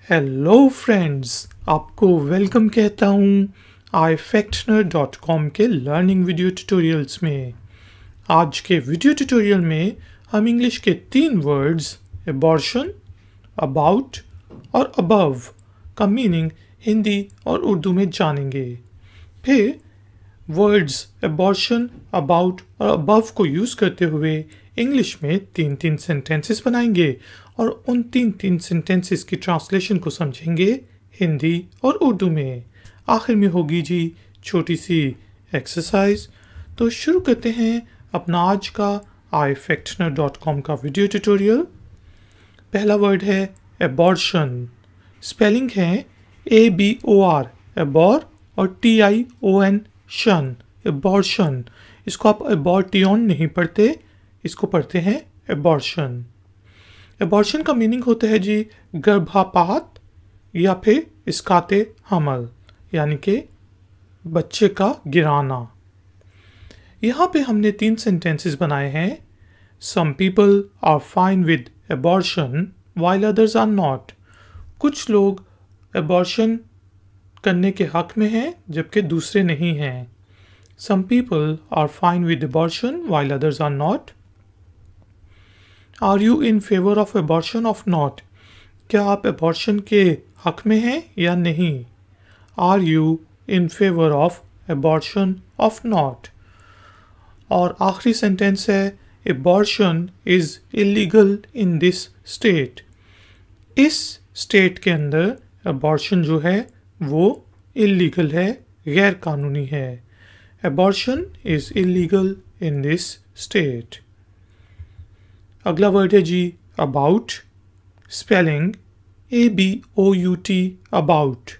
Hello friends, आपको welcome कहता हूँ ifactner.com के लर्निंग वीडियो ट्यूटोरियल्स में। आज के वीडियो ट्यूटोरियल में हम इंग्लिश के 3 वर्ड्स एबॉर्शन, अबाउट और अबव का मीनिंग हिंदी और उर्दू में जानेंगे। फिर वर्ड्स एबॉर्शन, अबाउट और अबव को यूज़ करते हुए इंग्लिश में 3 सेंटेंसेस बनाएंगे और उन 3 सेंटेंसेस की ट्रांसलेशन को समझेंगे हिंदी और उर्दू में। आखिर में होगी जी छोटी सी एक्सरसाइज। तो शुरू करते हैं अपना आज का ifactner.com का वीडियो ट्यूटोरियल। पहला वर्ड है एबॉर्शन। स्पेलिंग है ABOR, एबॉर, और TION, शन, एबॉर्शन। इसको आप एबॉर्टियन नहीं पढ़ते, इसको पढ़ते हैं एबॉर्शन। एबॉर्शन का मीनिंग होता है जी गर्भापात या फिर इसकाते हमल, यानी कि बच्चे का गिराना। यहाँ पे हमने 3 सेंटेंसेस बनाए हैं। Some people are fine with abortion while others are not. कुछ लोग एबॉर्शन करने के हक में हैं जबकि दूसरे नहीं हैं। Some people are fine with abortion while others are not. Are you in favour of abortion of not? क्या आप एबॉर्शन के हक में हैं या नहीं? Are you in favour of abortion of not. और आखिरी सेंटेंस है abortion is illegal in this state. इस स्टेट के अंदर एबॉर्शन जो है वो इलीगल है, गैर कानूनी है। Abortion is illegal in this state. अगला वर्ड है जी about. Spelling ABOUT, about.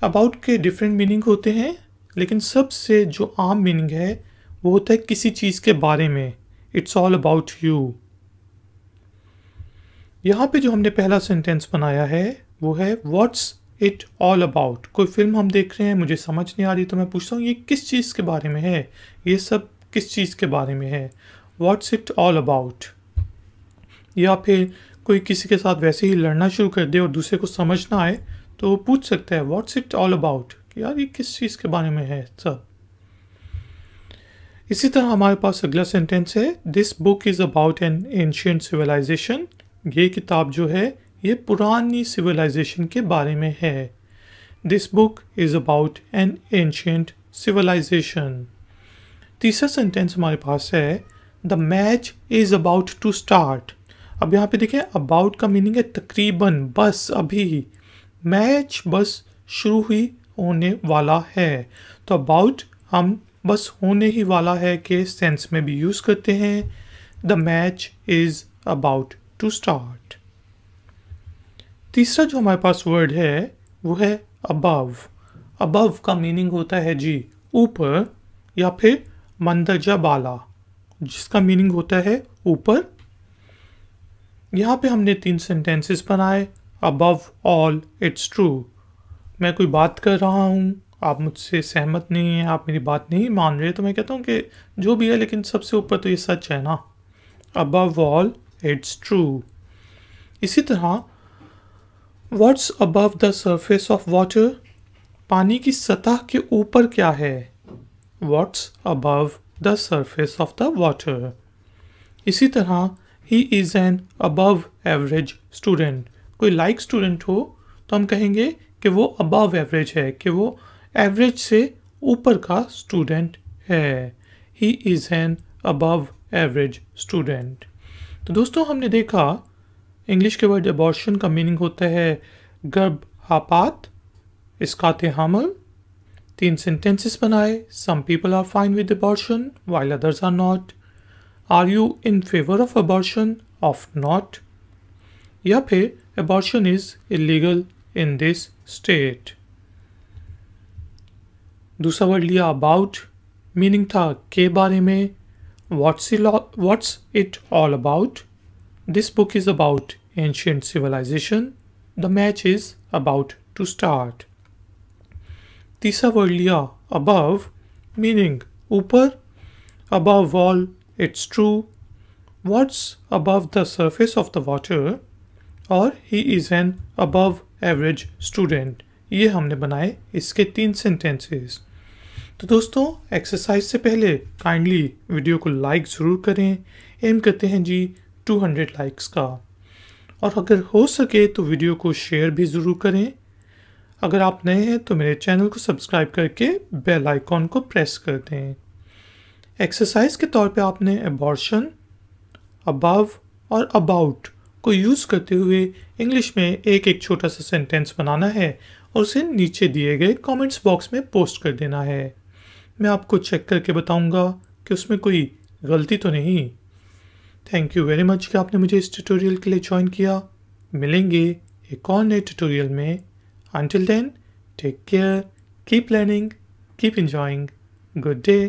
About के डिफरेंट मीनिंग होते हैं, लेकिन सबसे जो आम मीनिंग है वो होता है किसी चीज़ के बारे में। It's all about you. यहाँ पे जो हमने पहला सेंटेंस बनाया है वो है व्हाट्स इट ऑल अबाउट। कोई फिल्म हम देख रहे हैं, मुझे समझ नहीं आ रही तो मैं पूछता हूँ ये किस चीज़ के बारे में है, ये सब किस चीज़ के बारे में है। What's it all about. या फिर कोई किसी के साथ वैसे ही लड़ना शुरू कर दे और दूसरे को समझ ना आए तो वो पूछ सकता है व्हाट्स इट ऑल अबाउट, कि यार ये किस चीज़ के बारे में है सब। इसी तरह हमारे पास अगला सेंटेंस है this book is about an ancient civilisation. ये किताब जो है ये पुरानी सिविलाइजेशन के बारे में है। This book is about an ancient civilisation. तीसरा सेंटेंस हमारे पास है the match is about to start. अब यहाँ पे देखें अबाउट का मीनिंग है तकरीबन, बस अभी। मैच बस शुरू ही होने वाला है। तो अबाउट हम बस होने ही वाला है के सेंस में भी यूज़ करते हैं। The match is about to start. तीसरा जो हमारे पास वर्ड है वो है अबव। अबव का मीनिंग होता है जी ऊपर या फिर मंदरजा बाला, जिसका मीनिंग होता है ऊपर। यहाँ पे हमने 3 सेंटेंसेस बनाए। Above all it's true. मैं कोई बात कर रहा हूँ, आप मुझसे सहमत नहीं हैं, आप मेरी बात नहीं मान रहे, तो मैं कहता हूँ कि जो भी है लेकिन सबसे ऊपर तो ये सच है ना। Above all it's true. इसी तरह what's above the surface of water. पानी की सतह के ऊपर क्या है? What's above the surface of the water. इसी तरह he is an above average student. कोई लाइक स्टूडेंट हो तो हम कहेंगे कि वो अबव एवरेज है, कि वो एवरेज से ऊपर का स्टूडेंट है। He is an above average student. तो दोस्तों हमने देखा इंग्लिश के वर्ड एबॉर्शन का मीनिंग होता है गर्भापात, इसकाते हमल। 3 सेंटेंसेस बनाए। Some people are fine with abortion while others are not. Are you in favour of abortion of not. या फिर abortion is illegal in this state. दूसरा वर्ड लिया अबाउट। मीनिंग था के बारे में। What's it all about. This book is about ancient civilisation. The match is about to start. तीसरा word लिया अबव। मीनिंग ऊपर। Above all it's true. What's above the surface of the water? Or he is an above average student. ये हमने बनाए इसके 3 sentences. तो दोस्तों, exercise से पहले काइंडली वीडियो को लाइक ज़रूर करें। एम करते हैं जी 200 लाइक्स का। और अगर हो सके तो वीडियो को शेयर भी ज़रूर करें। अगर आप नए हैं तो मेरे चैनल को सब्सक्राइब करके बेल आइकॉन को प्रेस कर दें। एक्सरसाइज के तौर पे आपने अबॉर्शन, अबव और अबाउट को यूज़ करते हुए इंग्लिश में एक एक छोटा सा सेंटेंस बनाना है और उसे नीचे दिए गए कमेंट्स बॉक्स में पोस्ट कर देना है। मैं आपको चेक करके बताऊंगा कि उसमें कोई गलती तो नहीं। थैंक यू वेरी मच कि आपने मुझे इस ट्यूटोरियल के लिए ज्वाइन किया। मिलेंगे एक और नए ट्यूटोरियल में। Until then, take care, keep learning, keep enjoying. Good day.